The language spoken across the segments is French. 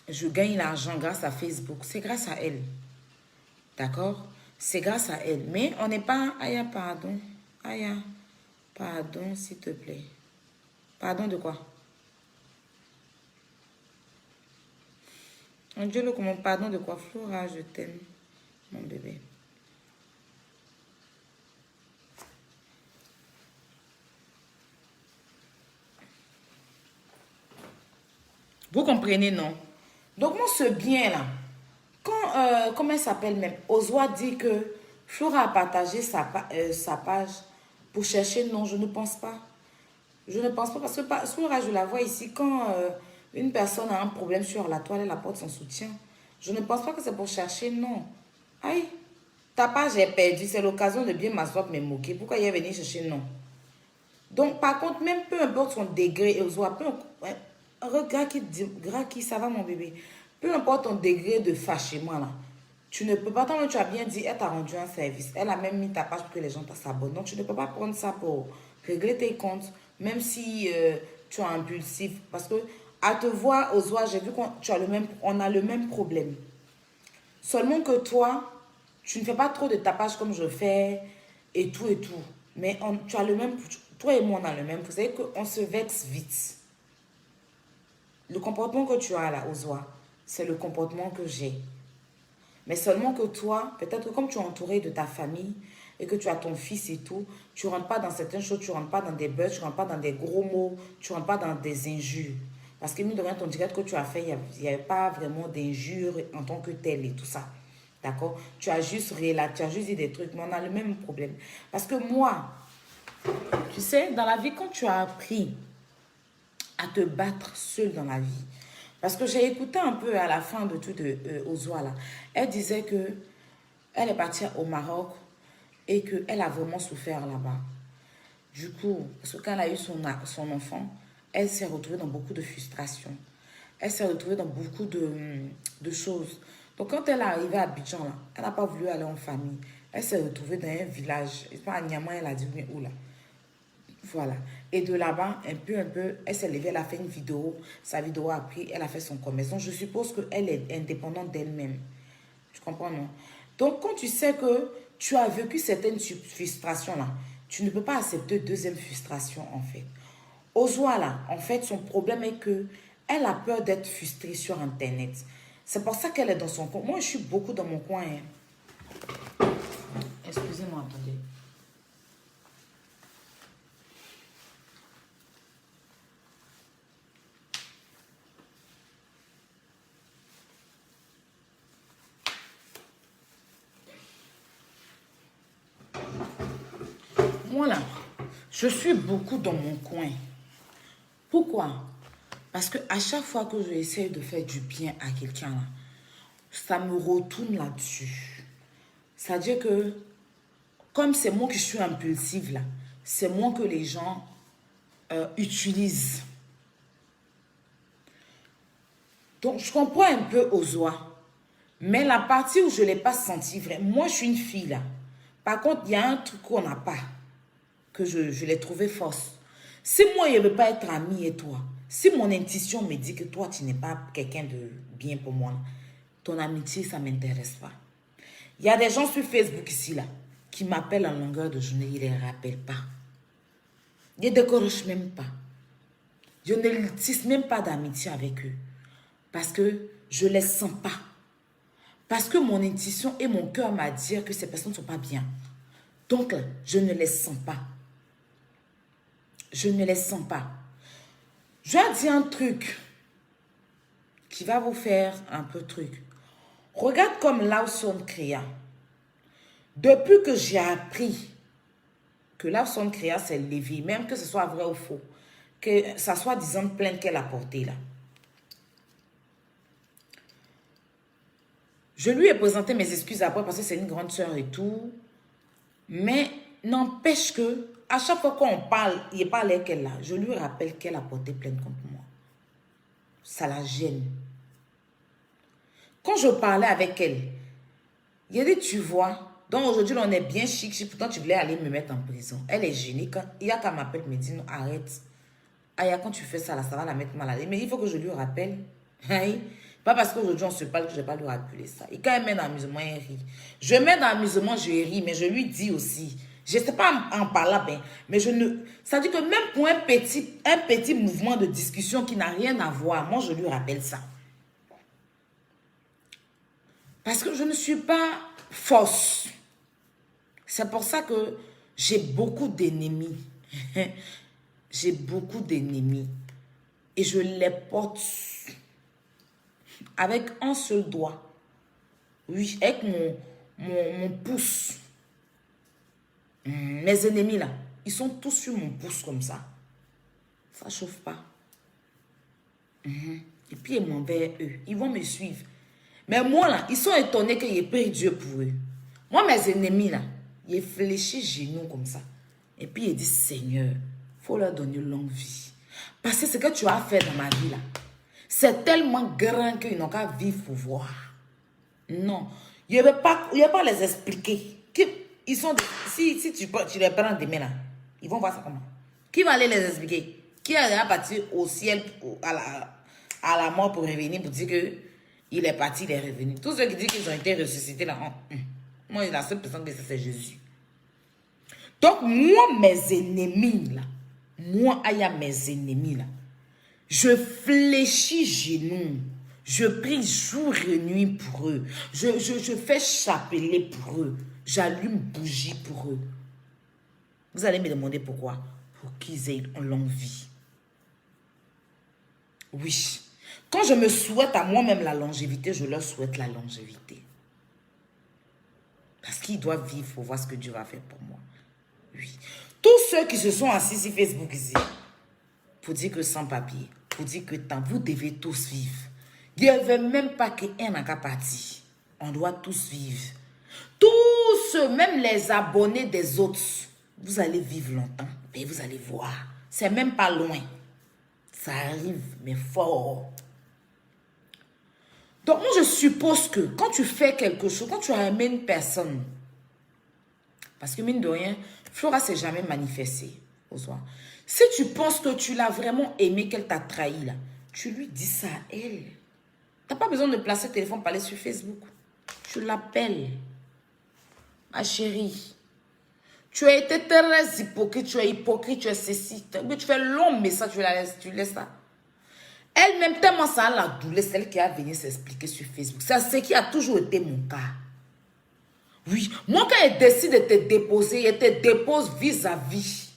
je gagne l'argent grâce à Facebook. C'est grâce à elle. D'accord? C'est grâce à elle. Mais on n'est pas... Aya, pardon. Aya, pardon, s'il te plaît. Pardon de quoi? Mon Dieu, le comment pardon de quoi? Flora, je t'aime, mon bébé. Vous comprenez, non? Donc, moi, ce bien-là, quand, comment elle s'appelle même? Oswa dit que Flora a partagé sa page pour chercher. Non, je ne pense pas. Je ne pense pas parce que Flora, je la vois ici, quand une personne a un problème sur la toile, elle apporte son soutien. Je ne pense pas que c'est pour chercher, non. Aïe, ta page est perdue, c'est l'occasion de bien m'asseoir, me moquer. Pourquoi il est venu chercher, non? Donc, par contre, même peu importe son degré, Oswa, ouais, regarde qui, ça va, mon bébé. Peu importe ton degré de fâchement, là. Tu ne peux pas, tant que tu as bien dit, elle t'a rendu un service. Elle a même mis ta page pour que les gens s'abonnent. Donc, tu ne peux pas prendre ça pour régler tes comptes, même si tu es impulsif. Parce que, à te voir, Oswa, j'ai vu on a le même problème. Seulement que toi, tu ne fais pas trop de tapage comme je fais et tout et tout. Mais tu as le même, toi et moi, on a le même. Vous savez qu'on se vexe vite. Le comportement que tu as là, Oswa, c'est le comportement que j'ai. Mais seulement que toi, peut-être que comme tu es entouré de ta famille et que tu as ton fils et tout, tu ne rentres pas dans certaines choses, tu ne rentres pas dans des buzz, tu ne rentres pas dans des gros mots, tu ne rentres pas dans des injures. Parce que, mine de rien, ton direct que tu as fait, il n'y avait pas vraiment d'injures en tant que tel et tout ça. D'accord? Tu as juste dit des trucs, mais on a le même problème. Parce que moi, tu sais, dans la vie, quand tu as appris à te battre seul dans la vie, parce que j'ai écouté un peu à la fin de tout de Oswa là, elle disait que elle est partie au Maroc et qu'elle a vraiment souffert là-bas. Du coup, parce que quand elle a eu son enfant, elle s'est retrouvée dans beaucoup de frustration. Elle s'est retrouvée dans beaucoup de choses. Donc, quand elle est arrivée à Abidjan, là, elle n'a pas voulu aller en famille. Elle s'est retrouvée dans un village. Je sais pas, à Niamey, elle a dit, mais où là? Voilà. Et de là-bas, un peu, elle s'est levée, elle a fait une vidéo. Sa vidéo a pris, elle a fait son commerce. Donc, je suppose qu'elle est indépendante d'elle-même. Tu comprends, non? Donc, quand tu sais que tu as vécu certaines frustrations-là, tu ne peux pas accepter deuxième frustration, en fait. Oswa, là, en fait, son problème est que elle a peur d'être frustrée sur Internet. C'est pour ça qu'elle est dans son coin. Moi, je suis beaucoup dans mon coin. Hein. Excusez-moi, attendez. Moi, là, je suis beaucoup dans mon coin. Pourquoi? Parce que à chaque fois que j'essaie de faire du bien à quelqu'un, là, ça me retourne là-dessus. C'est-à-dire que, comme c'est moi qui suis impulsive, là, c'est moi que les gens utilisent. Donc, je comprends un peu Oswa. Mais la partie où je ne l'ai pas senti vrai, moi, je suis une fille, là. Par contre, il y a un truc qu'on n'a pas, que je l'ai trouvé fausse. Si moi, je ne veux pas être amie et toi, si mon intuition me dit que toi, tu n'es pas quelqu'un de bien pour moi, ton amitié, ça ne m'intéresse pas. Il y a des gens sur Facebook ici, là, qui m'appellent en longueur de journée, ils ne les rappellent pas. Ils ne décrochent même pas. Je ne tisse même pas d'amitié avec eux. Parce que je ne les sens pas. Parce que mon intuition et mon cœur m'a dit que ces personnes ne sont pas bien. Donc, je ne les sens pas. Je ne les sens pas. Je vais dire un truc qui va vous faire un peu truc. Regarde comme Lawson Créa. Depuis que j'ai appris que Lawson Créa s'est levée, même que ce soit vrai ou faux, que ça soit disant plainte qu'elle a portée là. Je lui ai présenté mes excuses après parce que c'est une grande sœur et tout. Mais n'empêche que à chaque fois qu'on parle, il n'est pas l'air qu'elle a. Je lui rappelle qu'elle a porté plainte contre moi. Ça la gêne. Quand je parlais avec elle, il a dit, tu vois, donc aujourd'hui on est bien chic, pourtant tu voulais aller me mettre en prison. Elle est gênée. Il y a qu'à m'appeler, me dit, non, arrête. Aya, quand tu fais ça, là, ça va la mettre mal à l'aise. Mais il faut que je lui rappelle Pas parce qu'aujourd'hui on se parle que je ne vais pas lui rappeler ça. Et quand elle met dans l'amusement, elle rit. Je mets dans l'amusement, je ris, mais je lui dis aussi. Je ne sais pas en parler, ben, mais je ne... Ça dit que même pour un petit mouvement de discussion qui n'a rien à voir, moi je lui rappelle ça. Parce que je ne suis pas fausse. C'est pour ça que j'ai beaucoup d'ennemis. J'ai beaucoup d'ennemis. Et je les porte avec un seul doigt. Oui, avec mon pouce. Mes ennemis là, ils sont tous sur mon pouce comme ça. Ça chauffe pas. Et puis ils m'en vers eux. Ils vont me suivre. Mais moi là, ils sont étonnés que j'ai pris Dieu pour eux. Moi, mes ennemis là, ils fléchissent genoux comme ça. Et puis ils disent, Seigneur, il faut leur donner une longue vie. Parce que ce que tu as fait dans ma vie là, c'est tellement grand qu'ils n'ont qu'à vivre pour voir. Non, je ne vais pas les expliquer. Ils sont si tu les prends demain là, ils vont voir ça comment. Qui va aller les expliquer? Qui est parti au ciel à la mort pour revenir pour dire que il est parti, il est revenu. Tous ceux qui disent qu'ils ont été ressuscités là, moi la seule personne qui sait c'est Jésus. Donc moi mes ennemis là, mes ennemis là, je fléchis genoux. Je prie jour et nuit pour eux. Je fais chapelet pour eux. J'allume bougie pour eux. Vous allez me demander pourquoi? Pour qu'ils aient une longue vie. Oui. Quand je me souhaite à moi-même la longévité, je leur souhaite la longévité. Parce qu'ils doivent vivre pour voir ce que Dieu va faire pour moi. Oui. Tous ceux qui se sont assis sur Facebook ici, pour dire que sans papier, pour dire que tant, vous devez tous vivre. Dieu ne veut même pas qu'un n'a qu'à partir. On doit tous vivre. Tous ceux, même les abonnés des autres, vous allez vivre longtemps. Et vous allez voir. C'est même pas loin. Ça arrive, mais fort. Donc, moi, je suppose que quand tu fais quelque chose, quand tu as aimé une personne, parce que mine de rien, Flora s'est jamais manifestée au soir. Si tu penses que tu l'as vraiment aimé, qu'elle t'a trahi, là, tu lui dis ça à elle. Tu n'as pas besoin de placer le téléphone pour aller sur Facebook. Tu l'appelles. Ma chérie, tu as été très hypocrite, tu es hypocrite, tu es ceci. Mais tu fais long message, tu laisses ça. Elle-même, tellement ça a la douleur, c'est elle qui a venu s'expliquer sur Facebook. C'est ce qui a toujours été mon cas. Oui, moi quand elle décide de te déposer, elle te dépose vis-à-vis.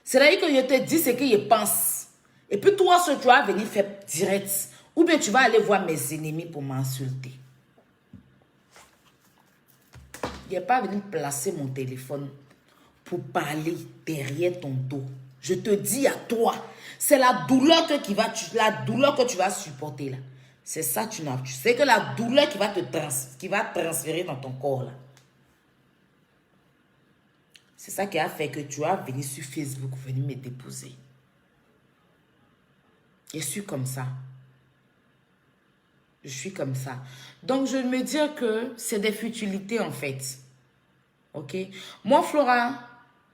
C'est-à-dire que je te dis ce que je pense. Et puis toi, ce que tu vas venir faire direct. Ou bien tu vas aller voir mes ennemis pour m'insulter. Je n'ai pas venu placer mon téléphone pour parler derrière ton dos. Je te dis à toi, c'est la douleur que tu vas supporter là. C'est ça tu n'as. Tu sais que la douleur qui va transférer dans ton corps là. C'est ça qui a fait que tu as venu sur Facebook, venir me déposer. Je suis comme ça. Je suis comme ça. Donc, je me dis que c'est des futilités, en fait. OK? Moi, Flora,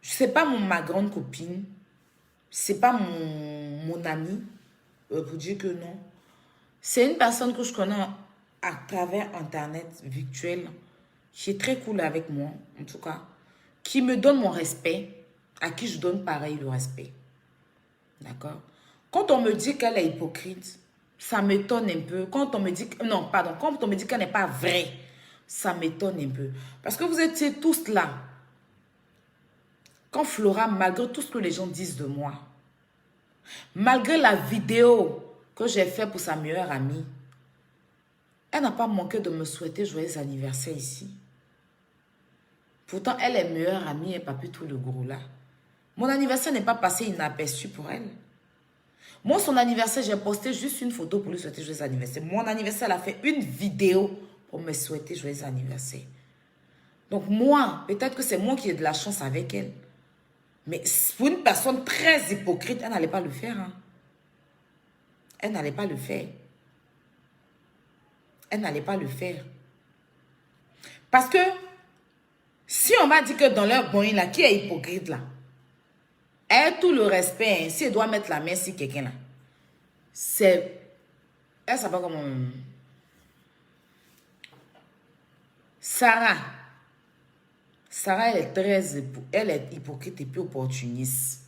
c'est pas ma grande copine. C'est pas mon amie. Pour dire que non. C'est une personne que je connais à travers Internet virtuel. Qui est très cool avec moi, en tout cas. Qui me donne mon respect. À qui je donne pareil le respect. D'accord? Quand on me dit qu'elle est hypocrite, ça m'étonne un peu. Quand on me dit... Non, pardon. Quand on me dit qu'elle n'est pas vraie, ça m'étonne un peu. Parce que vous étiez tous là. Quand Flora, malgré tout ce que les gens disent de moi, malgré la vidéo que j'ai faite pour sa meilleure amie, elle n'a pas manqué de me souhaiter joyeux anniversaire ici. Pourtant, elle est meilleure amie et pas plus tout le gros là. Mon anniversaire n'est pas passé inaperçu pour elle. Moi, son anniversaire, j'ai posté juste une photo pour lui souhaiter joyeux anniversaire. Mon anniversaire, elle a fait une vidéo pour me souhaiter joyeux anniversaire. Donc moi, peut-être que c'est moi qui ai de la chance avec elle. Mais pour une personne très hypocrite, elle n'allait pas le faire. Hein. Elle n'allait pas le faire. Elle n'allait pas le faire. Parce que si on m'a dit que dans leur bon là, qui est hypocrite là, elle a tout le respect. Hein, si elle doit mettre la main sur quelqu'un là, c'est... Elle s'appelle comment... Sarah. Sarah, elle est très... Elle est hypocrite et puis opportuniste.